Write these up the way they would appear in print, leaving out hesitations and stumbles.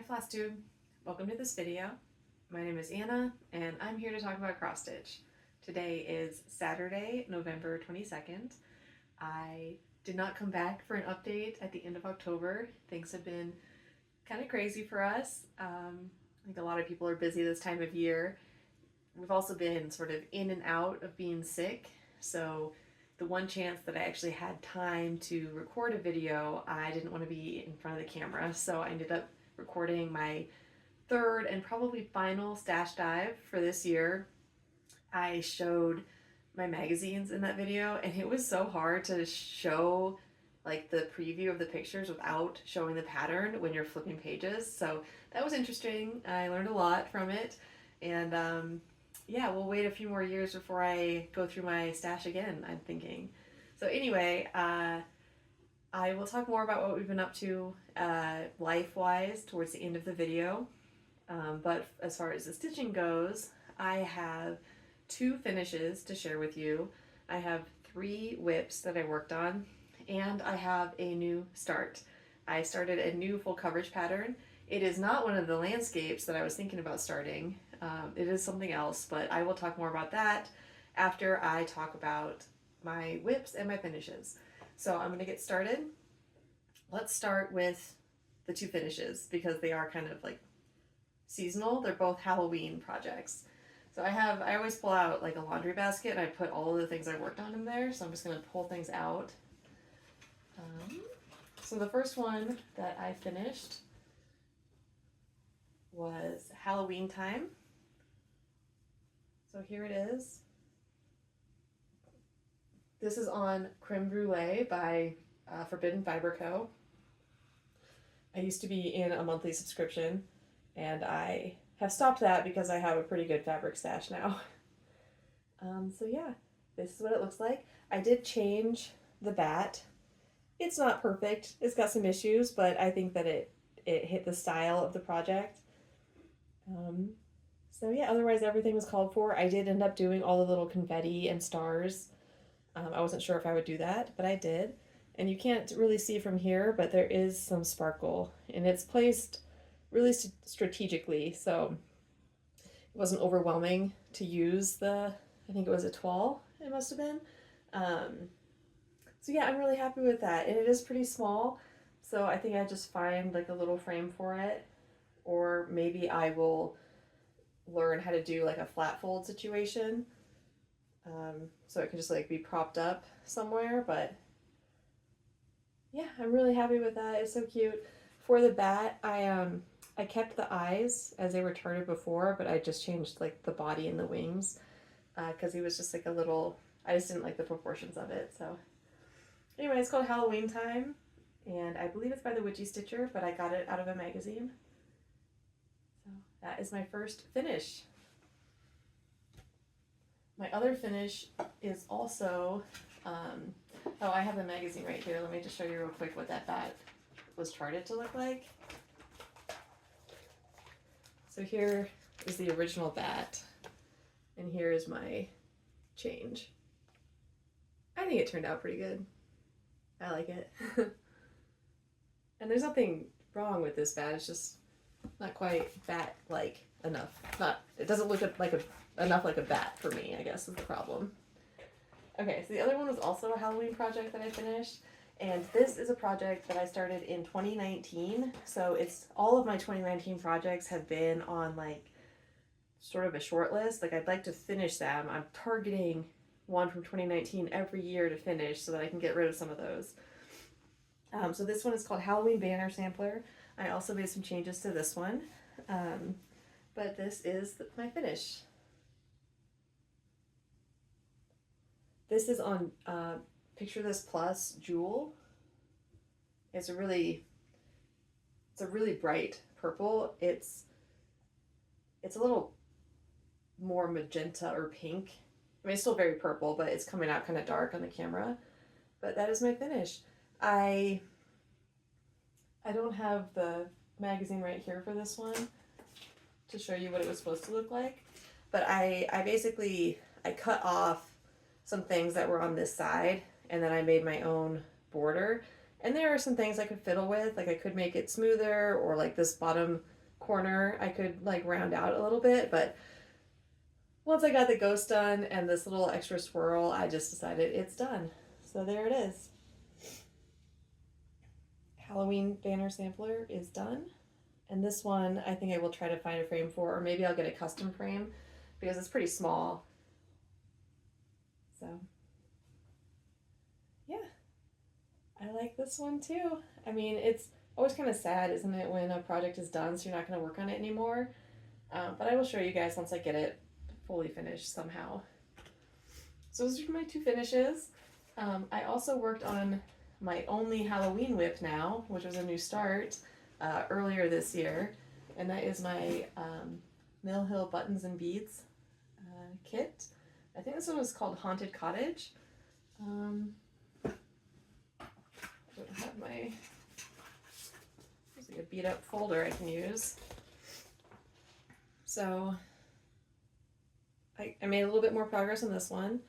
Flosstube. Welcome to this video. My name is Anna and I'm here to talk about cross stitch. Today is Saturday, November 22nd. I did not come back for an update at the end of October. Things have been kind of crazy for us. I think a lot of people are busy this time of year. We've also been sort of in and out of being sick, so the one chance that I actually had time to record a video, I didn't want to be in front of the camera, so I ended up recording my third and probably final stash dive for this year. I showed my magazines in that video, and it was so hard to show like the preview of the pictures without showing the pattern when you're flipping pages. So that was interesting. I learned a lot from it, and yeah, we'll wait a few more years before I go through my stash again, I'm thinking. So anyway, I will talk more about what we've been up to life-wise towards the end of the video. But as far as the stitching goes, I have two finishes to share with you. I have 3 whips that I worked on, and I have a new start. I started a new full coverage pattern. It is not one of the landscapes that I was thinking about starting. It is something else, but I will talk more about that after I talk about my whips and my finishes. So I'm going to get started. Let's start with the 2 finishes because they are kind of like seasonal. They're both Halloween projects. So I always pull out like a laundry basket and I put all of the things I worked on in there. So I'm just going to pull things out. So the first one that I finished was Halloween time. So here it is. This is on Creme Brulee by Forbidden Fiber Co. I used to be in a monthly subscription, and I have stopped that because I have a pretty good fabric stash now. So yeah, this is what it looks like. I did change the bat. It's not perfect. It's got some issues, but I think that it hit the style of the project. So yeah, otherwise everything was called for. I did end up doing all the little confetti and stars. I wasn't sure if I would do that, but I did. And you can't really see from here, but there is some sparkle, and it's placed really strategically, so it wasn't overwhelming to use the, I think it was a toile, it must have been. So yeah, I'm really happy with that, and it is pretty small, so I think I just find like a little frame for it, or maybe I will learn how to do like a flat fold situation, so it can just like be propped up somewhere. But yeah, I'm really happy with that. It's so cute. For the bat, I kept the eyes as they were turning before, but I just changed like the body and the wings because he was just like a little, I just didn't like the proportions of it. So anyway, it's called Halloween Time, and I believe it's by the Witchy Stitcher, but I got it out of a magazine. So that is my first finish. My other finish is also, oh, I have the magazine right here. Let me just show you real quick what that bat was charted to look like. So here is the original bat, and here is my change. I think it turned out pretty good. I like it. And there's nothing wrong with this bat, it's just not quite bat-like enough. It doesn't look enough like a bat for me, I guess is the problem. Okay, so the other one was also a Halloween project that I finished, and this is a project that I started in 2019. So it's all of my 2019 projects have been on like sort of a short list. Like I'd like to finish them. I'm targeting one from 2019 every year to finish so that I can get rid of some of those. So this one is called Halloween Banner Sampler. I also made some changes to this one, but this is my finish. This is on Picture This Plus Jewel. It's a really bright purple. It's a little more magenta or pink. I mean, it's still very purple, but it's coming out kind of dark on the camera. But that is my finish. I don't have the magazine right here for this one to show you what it was supposed to look like, but I cut off some things that were on this side, and then I made my own border. And there are some things I could fiddle with, like I could make it smoother, or like this bottom corner I could like round out a little bit, but once I got the ghost done and this little extra swirl, I just decided it's done. So there it is. Halloween banner sampler is done. And this one, I think I will try to find a frame for, or maybe I'll get a custom frame because it's pretty small. So, yeah, I like this one too. I mean, it's always kind of sad, isn't it, when a project is done so you're not going to work on it anymore. But I will show you guys once I get it fully finished somehow. So those are my two finishes. I also worked on my only Halloween whip now, which was a new start earlier this year, and that is my Mill Hill Buttons and Beads kit. I think this one was called Haunted Cottage. I don't have my, there's like a beat up folder I can use. So I made a little bit more progress on this one.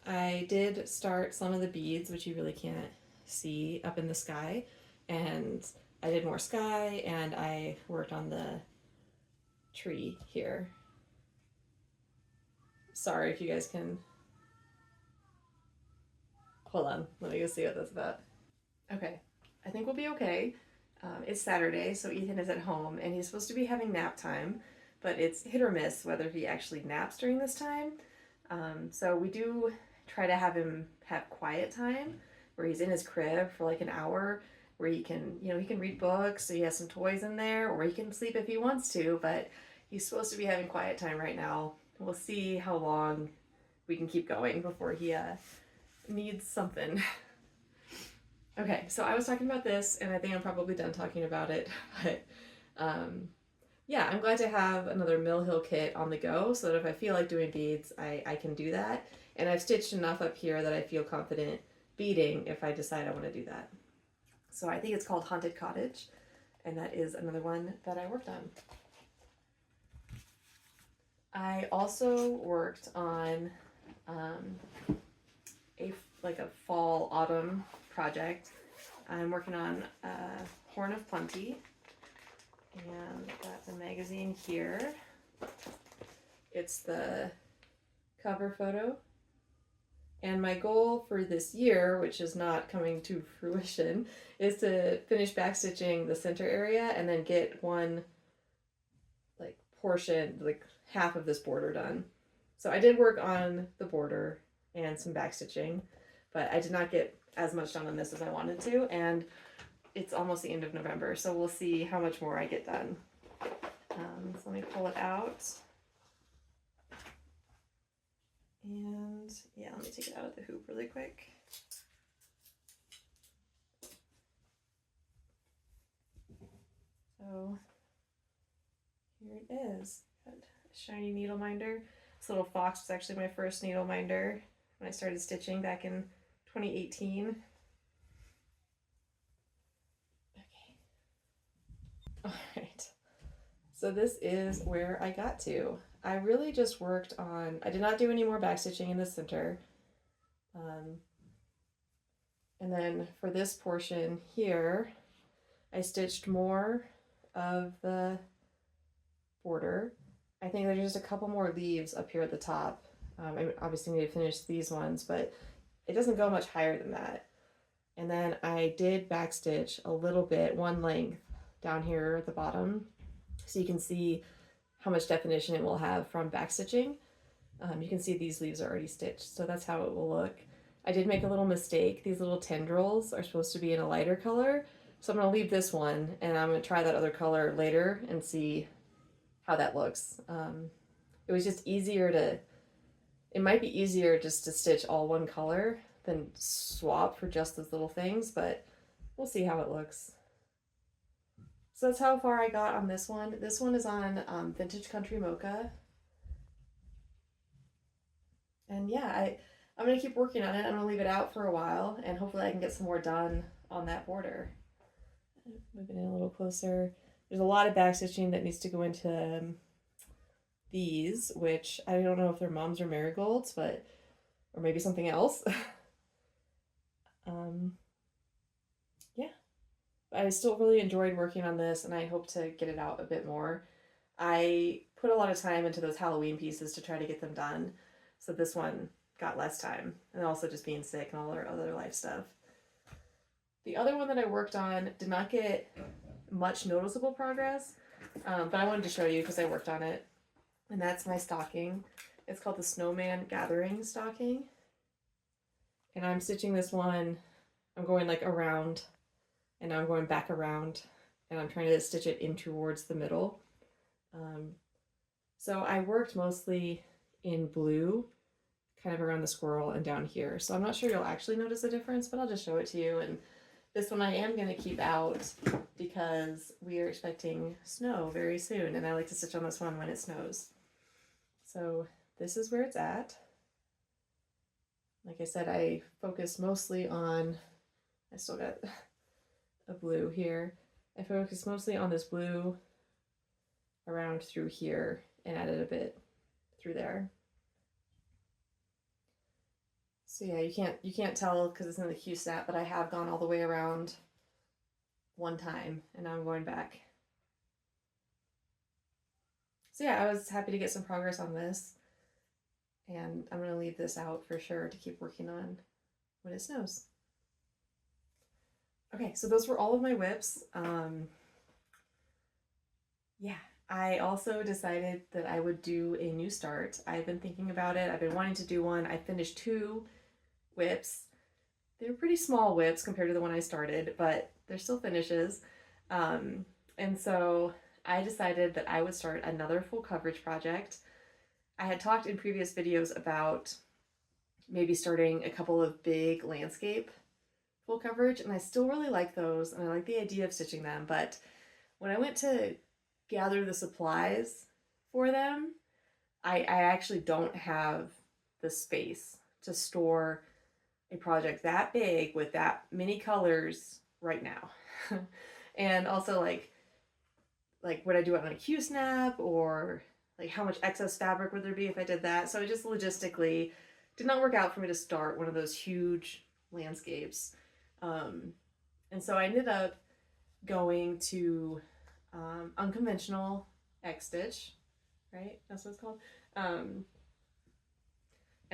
I did start some of the beads, which you really can't see up in the sky, and I did more sky, and I worked on the tree here. Sorry if you guys can, hold on, let me go see what that's about. Okay, I think we'll be okay. It's Saturday, so Ethan is at home, and he's supposed to be having nap time, but it's hit or miss whether he actually naps during this time. So we do try to have him have quiet time where he's in his crib for like an hour, where he can, you know, he can read books, so he has some toys in there, or he can sleep if he wants to, but he's supposed to be having quiet time right now. We'll see how long we can keep going before he needs something. Okay, so I was talking about this, and I think I'm probably done talking about it, but yeah, I'm glad to have another Mill Hill kit on the go so that if I feel like doing beads, I can do that. And I've stitched enough up here that I feel confident beading if I decide I want to do that. So I think it's called Haunted Cottage, and that is another one that I worked on. I also worked on a fall autumn project. I'm working on Horn of Plenty, and got the magazine here. It's the cover photo. And my goal for this year, which is not coming to fruition, is to finish backstitching the center area and then get one like portion, like half of this border done. So I did work on the border and some backstitching, but I did not get as much done on this as I wanted to, and it's almost the end of November, so we'll see how much more I get done. So let me pull it out. And yeah, let me take it out of the hoop really quick. So here it is. Got a shiny needle minder. This little fox was actually my first needle minder when I started stitching back in 2018. Okay. All right. So this is where I got to. I really just worked on, I did not do any more backstitching in the center. And then for this portion here, I stitched more of the border. I think there's just a couple more leaves up here at the top. I obviously need to finish these ones, but it doesn't go much higher than that. And then I did backstitch a little bit, one length down here at the bottom, so you can see how much definition it will have from backstitching. You can see these leaves are already stitched, so that's how it will look. I did make a little mistake. These little tendrils are supposed to be in a lighter color, so I'm going to leave this one, and I'm going to try that other color later and see how that looks. It was just easier to, it might be easier just to stitch all one color than swap for just those little things, but we'll see how it looks. So that's how far I got on this one. This one is on Vintage Country Mocha. And yeah, I'm going to keep working on it. I'm going to leave it out for a while, and hopefully I can get some more done on that border. Moving in a little closer. There's a lot of backstitching that needs to go into these, which I don't know if they're mums or marigolds, but, or maybe something else. Yeah. I still really enjoyed working on this, and I hope to get it out a bit more. I put a lot of time into those Halloween pieces to try to get them done, so this one got less time, and also just being sick and all our other life stuff. The other one that I worked on did not get much noticeable progress, but I wanted to show you because I worked on it, and that's my stocking. It's called the Snowman Gathering Stocking, and I'm stitching this one. I'm going like around, and now I'm going back around, and I'm trying to stitch it in towards the middle. So I worked mostly in blue, kind of around the squirrel and down here. So I'm not sure you'll actually notice a difference, but I'll just show it to you. And this one I am going to keep out because we are expecting snow very soon, and I like to stitch on this one when it snows. So this is where it's at. Like I said, I focused mostly on, I still got a blue here. I focused mostly on this blue around through here and added a bit through there. So yeah, you can't tell because it's in the Q snap, but I have gone all the way around one time, and now I'm going back. So yeah, I was happy to get some progress on this, and I'm going to leave this out for sure to keep working on when it snows. Okay, so those were all of my whips. Yeah, I also decided that I would do a new start. I've been thinking about it. I've been wanting to do one. I finished 2 whips. They're pretty small whips compared to the one I started, but they're still finishes. And so I decided that I would start another full coverage project. I had talked in previous videos about maybe starting a couple of big landscape full coverage, and I still really like those, and I like the idea of stitching them, but when I went to gather the supplies for them, I actually don't have the space to store a project that big with that many colors right now. And also like would I do it on a Q snap, or like how much excess fabric would there be if I did that? So it just logistically did not work out for me to start one of those huge landscapes. And so I ended up going to unconventional X stitch, right? That's what it's called. And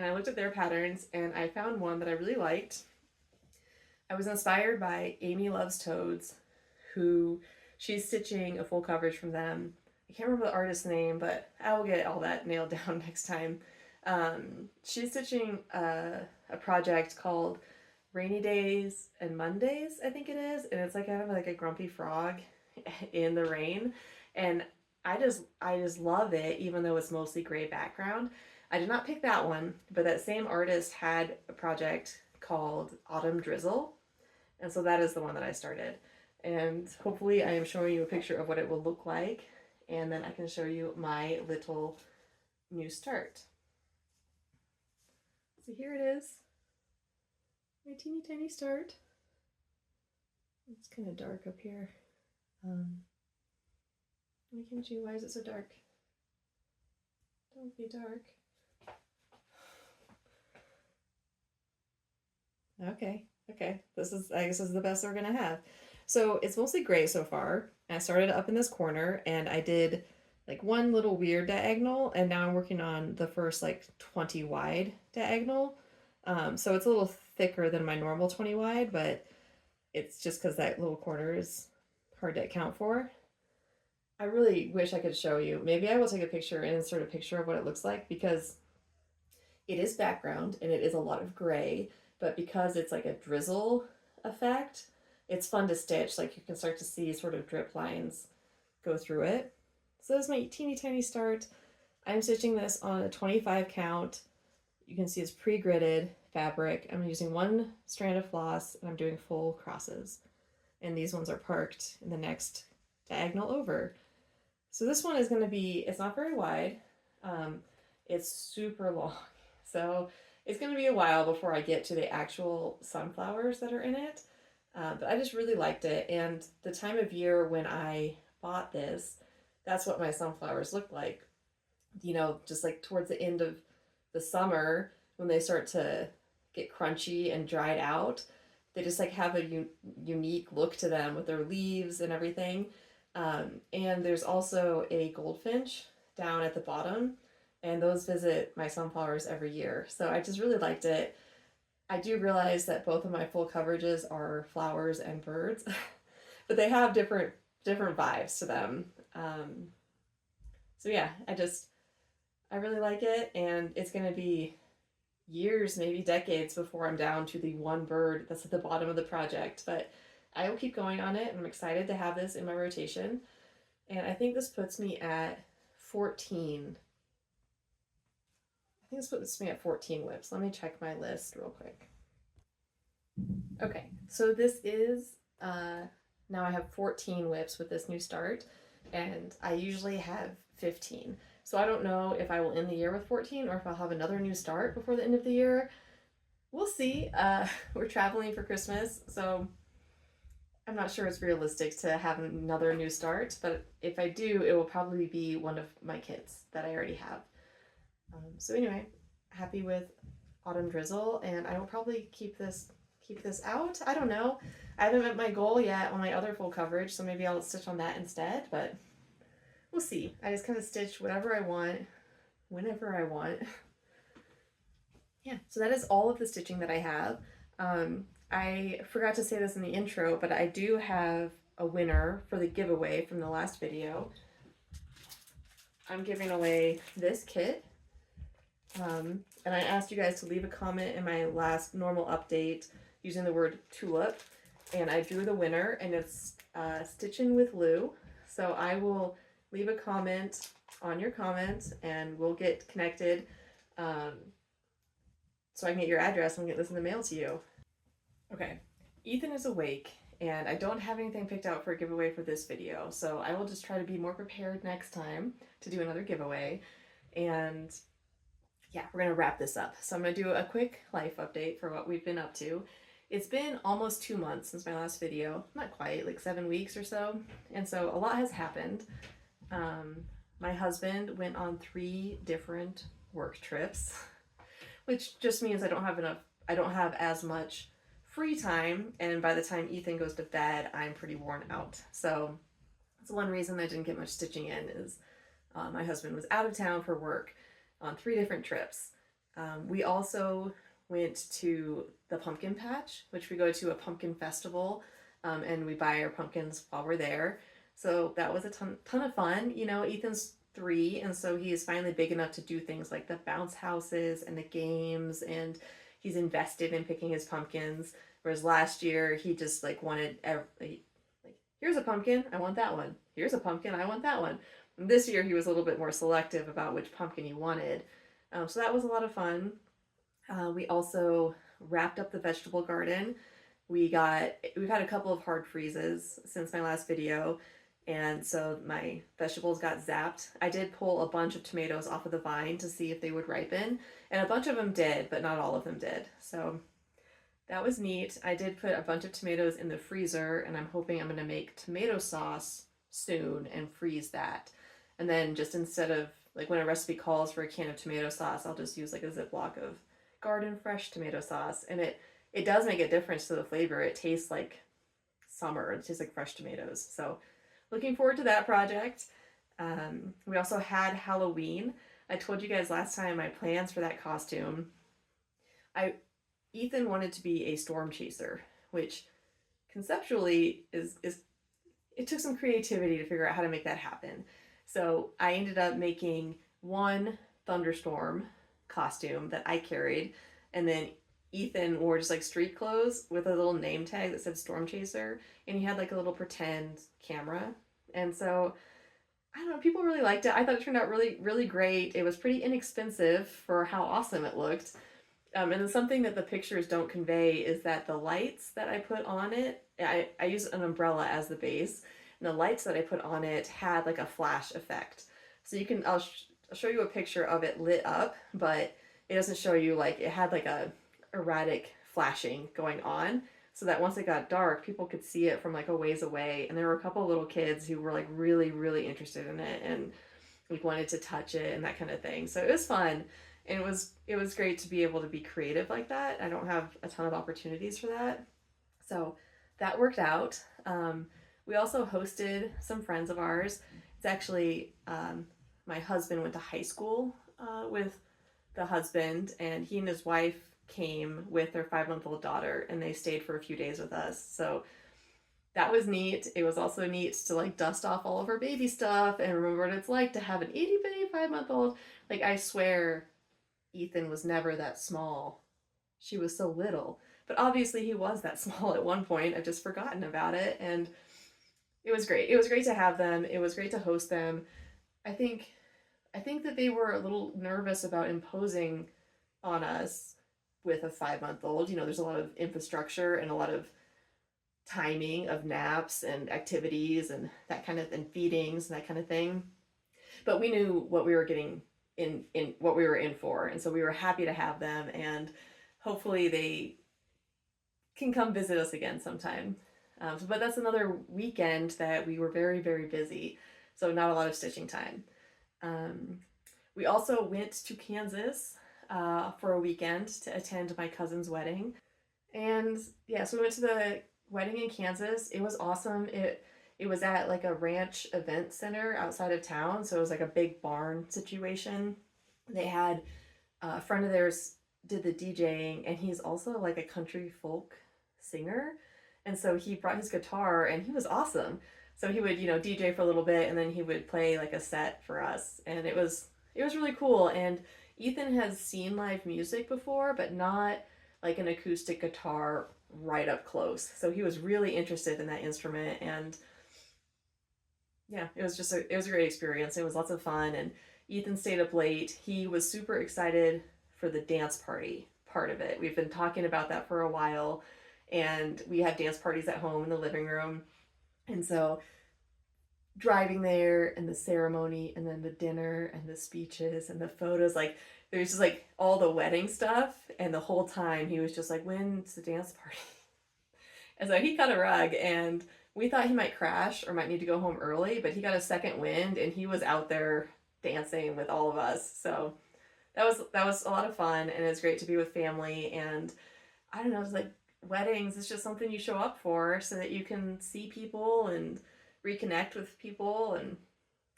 I looked at their patterns, and I found one that I really liked. I was inspired by Amy Loves Toads, who she's stitching a full coverage from them. I can't remember the artist's name, but I will get all that nailed down next time. She's stitching a project called Rainy Days and Mondays, I think it is, and it's like kind of like a grumpy frog in the rain, and I just love it, even though it's mostly gray background. I did not pick that one, but that same artist had a project called Autumn Drizzle, and so that is the one that I started. And hopefully I am showing you a picture of what it will look like, and then I can show you my little new start. So here it is, my teeny tiny start. It's kind of dark up here. Why can't you? Why is it so dark? Don't be dark. Okay. This is, I guess this is the best we're gonna have. So it's mostly gray so far. I started up in this corner, and I did like one little weird diagonal, and now I'm working on the first like 20 wide diagonal. So it's a little thicker than my normal 20 wide, but it's just because that little corner is hard to account for. I really wish I could show you. Maybe I will take a picture and insert a picture of what it looks like, because it is background and it is a lot of gray, but because it's like a drizzle effect, it's fun to stitch. Like you can start to see sort of drip lines go through it. So this is my teeny tiny start. I'm stitching this on a 25 count. You can see it's pre-gridded fabric. I'm using 1 strand of floss, and I'm doing full crosses. And these ones are parked in the next diagonal over. So this one is going to be, it's not very wide. It's super long. So it's going to be a while before I get to the actual sunflowers that are in it. But I just really liked it. And the time of year when I bought this, that's what my sunflowers look like. You know, just like towards the end of the summer when they start to get crunchy and dried out. They just like have a unique look to them with their leaves and everything. And there's also a goldfinch down at the bottom, and those visit my sunflowers every year. So I just really liked it. I do realize that both of my full coverages are flowers and birds, but they have different vibes to them. So yeah, I really like it, and it's gonna be years, maybe decades before I'm down to the one bird that's at the bottom of the project, but I will keep going on it. I'm excited to have this in my rotation, and I think this puts me at 14. I think this puts me at 14 whips. Let me check my list real quick. Okay, so this is, now I have 14 whips with this new start, and I usually have 15. So I don't know if I will end the year with 14 or if I'll have another new start before the end of the year. We'll see. We're traveling for Christmas, so I'm not sure it's realistic to have another new start, but if I do, it will probably be one of my kids that I already have. So anyway, happy with Autumn Drizzle, and I will probably keep this out. I don't know. I haven't met my goal yet on my other full coverage, so maybe I'll stitch on that instead, but we'll see. I just kind of stitch whatever I want, whenever I want. Yeah, so that is all of the stitching that I have. I forgot to say this in the intro, but I do have a winner for the giveaway from the last video. I'm giving away this kit. And I asked you guys to leave a comment in my last normal update using the word tulip. And I drew the winner, and it's Stitchin' with Lou. So I will leave a comment on your comment, and we'll get connected so I can get your address and get this in the mail to you. Okay, Ethan is awake, and I don't have anything picked out for a giveaway for this video, so I will just try to be more prepared next time to do another giveaway. And yeah, we're gonna wrap this up. So I'm gonna do a quick life update for what we've been up to. It's been almost 2 months since my last video, not quite, like 7 weeks or so, and so a lot has happened. My husband went on 3 different work trips, which just means I don't have as much free time, and by the time Ethan goes to bed, I'm pretty worn out. So that's one reason I didn't get much stitching in, is my husband was out of town for work on 3 different trips. We also went to the pumpkin patch, which we go to a pumpkin festival, and we buy our pumpkins while we're there. So that was a ton of fun. You know, Ethan's 3, and so he is finally big enough to do things like the bounce houses and the games, and he's invested in picking his pumpkins. Whereas last year he just like wanted here's a pumpkin, I want that one. Here's a pumpkin, I want that one. And this year he was a little bit more selective about which pumpkin he wanted. So that was a lot of fun. We also wrapped up the vegetable garden. We've had a couple of hard freezes since my last video, and so my vegetables got zapped. I did pull a bunch of tomatoes off of the vine to see if they would ripen, and a bunch of them did, but not all of them did. So that was neat. I did put a bunch of tomatoes in the freezer, and I'm hoping I'm going to make tomato sauce soon and freeze that. And then just instead of, like, when a recipe calls for a can of tomato sauce, I'll just use like a Ziploc of garden fresh tomato sauce, and it does make a difference to the flavor. It tastes like summer. It tastes like fresh tomatoes. So looking forward to that project. We also had Halloween. I told you guys last time my plans for that costume. Ethan wanted to be a storm chaser, which conceptually it took some creativity to figure out how to make that happen. So I ended up making one thunderstorm costume that I carried, and then Ethan wore just like street clothes with a little name tag that said storm chaser, and he had like a little pretend camera. And so I don't know, people really liked it. I thought it turned out really, really great. It was pretty inexpensive for how awesome it looked. And then something that the pictures don't convey is that the lights that I put on it, I used an umbrella as the base, and the lights that I put on it had like a flash effect. So you can, I'll show you a picture of it lit up, but it doesn't show you, like, it had like a erratic flashing going on, so that once it got dark, people could see it from like a ways away. And there were a couple of little kids who were like really, really interested in it and like wanted to touch it and that kind of thing. So it was fun, and it was great to be able to be creative like that. I don't have a ton of opportunities for that. So that worked out. We also hosted some friends of ours. It's actually my husband went to high school with the husband, and he and his wife came with their 5-month-old daughter, and they stayed for a few days with us. So that was neat. It was also neat to like dust off all of our baby stuff and remember what it's like to have an itty bitty 5-month-old. Like, I swear Ethan was never that small. She was so little. But obviously he was that small at one point. I've just forgotten about it. And it was great. It was great to have them. It was great to host them. I think I think that they were a little nervous about imposing on us with a 5-month-old. You know, there's a lot of infrastructure and a lot of timing of naps and activities and that kind of, and feedings and that kind of thing. But we knew what we were getting in what we were in for, and so we were happy to have them, and hopefully they can come visit us again sometime. But that's another weekend that we were very, very busy, so not a lot of stitching time. Um, we also went to Kansas for a weekend to attend my cousin's wedding. And yeah, so we went to the wedding in Kansas. It was awesome. It was at like a ranch event center outside of town, so it was like a big barn situation. They had a friend of theirs did the DJing, and he's also like a country folk singer. And so he brought his guitar, and he was awesome. So he would, DJ for a little bit, and then he would play like a set for us, and it was really cool. And Ethan has seen live music before, but not like an acoustic guitar right up close. So he was really interested in that instrument, and yeah, it was a great experience. It was lots of fun, and Ethan stayed up late. He was super excited for the dance party part of it. We've been talking about that for a while, and we have dance parties at home in the living room. And so driving there and the ceremony and then the dinner and the speeches and the photos, like there's just like all the wedding stuff, and the whole time he was just like, when's the dance party? And so he cut a rug, and we thought he might crash or might need to go home early, but he got a second wind and he was out there dancing with all of us. So that was a lot of fun, and it was great to be with family. And I don't know, it's like weddings is just something you show up for so that you can see people and reconnect with people. And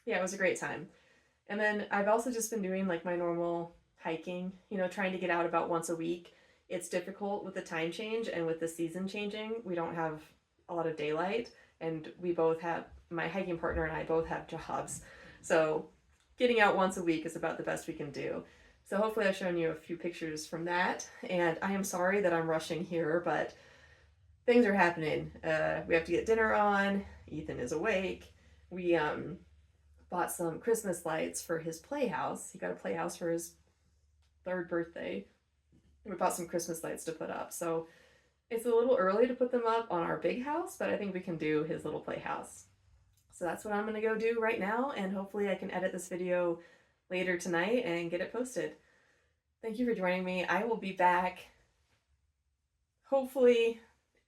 yeah, it was a great time. And then I've also just been doing like my normal hiking, trying to get out about once a week. It's difficult with the time change and with the season changing. We don't have a lot of daylight, and we both have, my hiking partner and I both have jobs. So getting out once a week is about the best we can do. So hopefully I've shown you a few pictures from that. And I am sorry that I'm rushing here, but things are happening. We have to get dinner on. Ethan is awake. We bought some Christmas lights for his playhouse. He got a playhouse for his 3rd birthday. We bought some Christmas lights to put up. So it's a little early to put them up on our big house, but I think we can do his little playhouse. So that's what I'm going to go do right now, and hopefully I can edit this video later tonight and get it posted. Thank you for joining me. I will be back hopefully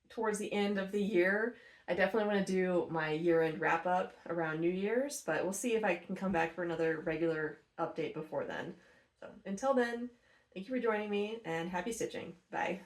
towards the end of the year. I definitely want to do my year-end wrap-up around New Year's, but we'll see if I can come back for another regular update before then. So until then, thank you for joining me, and happy stitching. Bye.